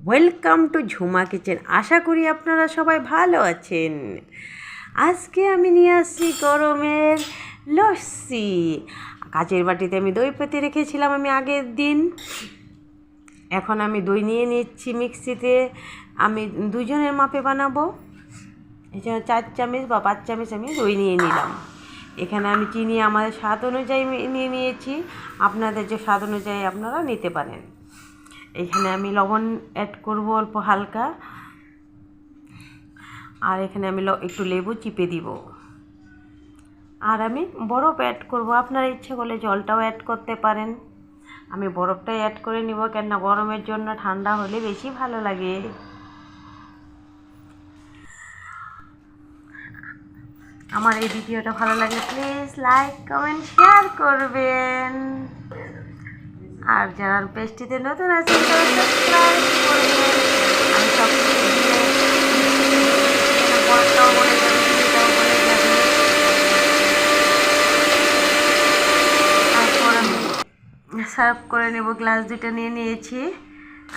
Welcome to Jhuma kitchen. আশা করি আপনারা সবাই ভালো আছেন। আজকে আমি নিয়ে আসছি গরমের লস্যি। কাচের বাটিতে আমি দই পেতে রেখেছিলাম আমি আগের দিন। এখন আমি দই নিয়ে নিচ্ছি মিক্সিতে। আমি দুজনের মাপে বানাবো। এছাড়া 4 চামচ বা 5 চামচ আমি দই নিয়ে নিলাম। এখানে আমি চিনি আমাদের স্বাদ অনুযায়ী নিয়ে নিয়েছি, আপনাদের যে স্বাদ অনুযায়ী আপনারা নিতে পারেন। এখানে আমি লবণ অ্যাড করব অল্প হালকা, আর এখানে আমি একটু লেবু চিপে দিব, আর আমি বরফ অ্যাড করব। আপনারা ইচ্ছে করলে জলটাও অ্যাড করতে পারেন। আমি বরফটাই অ্যাড করে নিব, কেননা গরমের জন্য ঠান্ডা হলে বেশি ভালো লাগে। আমার এই ভিডিওটা ভালো লাগলে প্লিজ লাইক কমেন্ট শেয়ার করবেন, আর যারা পেজটিতে নতুন আছেন তারা সাবস্ক্রাইব করবেন। আমি সব কিছু দিয়ে বড়টাও বলে যাবে, ছোটোটাও বলে যাবে। তারপর আমি সার্ভ করে নেব। গ্লাস দুটো নিয়ে নিয়েছি,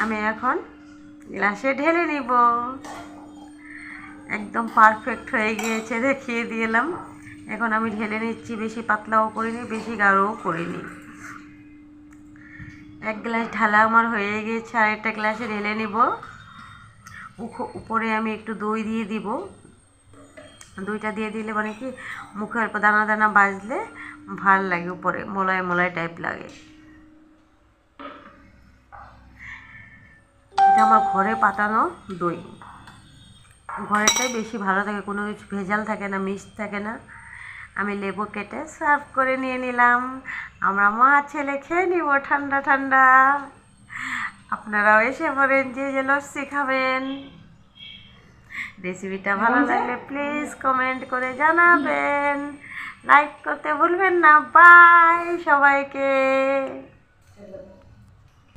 আমি এখন গ্লাসে ঢেলে নিব। একদম পারফেক্ট হয়ে গিয়েছে, দেখিয়ে দিলাম। এখন আমি ঢেলে নিচ্ছি, বেশি পাতলাও করিনি বেশি গাঢ়ও করিনি। এক গ্লাস ঢালা আমার হয়ে গিয়েছে, আর একটা গ্লাসে ঢেলে নিব। উপরে আমি একটু দই দিয়ে দিব। দইটা দিয়ে দিলে মানে কি মুখে অল্প দানা দানা বাজলে ভাল লাগে, উপরে মলাই মলাই টাইপ লাগে। এটা আমার ঘরে পাতানো দই, ঘরেরটাই বেশি ভালো থাকে, কোনো কিছু ভেজাল থাকে না, মিক্স থাকে না। আমি লেবু কেটে সার্ভ করে নিয়ে নিলাম। আমরা মা ছেলে খেয়ে নিব ঠান্ডা ঠান্ডা। আপনারাও এসে পড়েন, যে লস্যি খাবেন। রেসিপিটা ভালো লাগলে প্লিজ কমেন্ট করে জানাবেন, লাইক করতে ভুলবেন না। বাই সবাইকে।